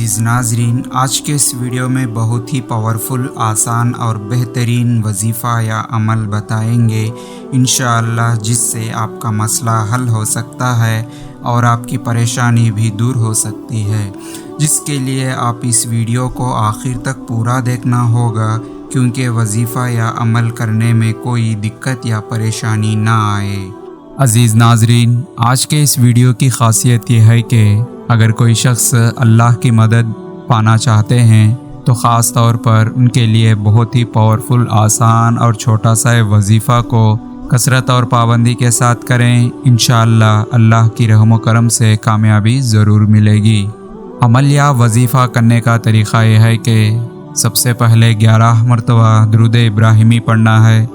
عزیز ناظرین، آج کے اس ویڈیو میں بہت ہی پاورفل، آسان اور بہترین وظیفہ یا عمل بتائیں گے انشاءاللہ، جس سے آپ کا مسئلہ حل ہو سکتا ہے اور آپ کی پریشانی بھی دور ہو سکتی ہے، جس کے لیے آپ اس ویڈیو کو آخر تک پورا دیکھنا ہوگا، کیونکہ وظیفہ یا عمل کرنے میں کوئی دقت یا پریشانی نہ آئے۔ عزیز ناظرین، آج کے اس ویڈیو کی خاصیت یہ ہے کہ اگر کوئی شخص اللہ کی مدد پانا چاہتے ہیں تو خاص طور پر ان کے لیے بہت ہی پاورفل، آسان اور چھوٹا سا وظیفہ کو کثرت اور پابندی کے ساتھ کریں، انشاءاللہ اللہ کی رحم و کرم سے کامیابی ضرور ملے گی۔ عمل یا وظیفہ کرنے کا طریقہ یہ ہے کہ سب سے پہلے 11 مرتبہ درود ابراہیمی پڑھنا ہے،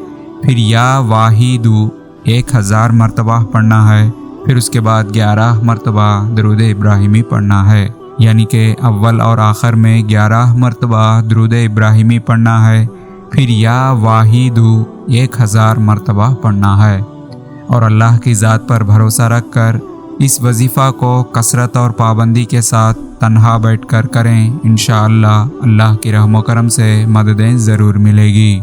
پھر یا واحدو 1000 مرتبہ پڑھنا ہے، پھر اس کے بعد 11 مرتبہ درود ابراہیمی پڑھنا ہے، یعنی کہ اول اور آخر میں 11 مرتبہ درود ابراہیمی پڑھنا ہے، پھر یا واحدو 1000 مرتبہ پڑھنا ہے، اور اللہ کی ذات پر بھروسہ رکھ کر اس وظیفہ کو کثرت اور پابندی کے ساتھ تنہا بیٹھ کر کریں، انشاءاللہ اللہ کی رحم و کرم سے مددیں ضرور ملے گی۔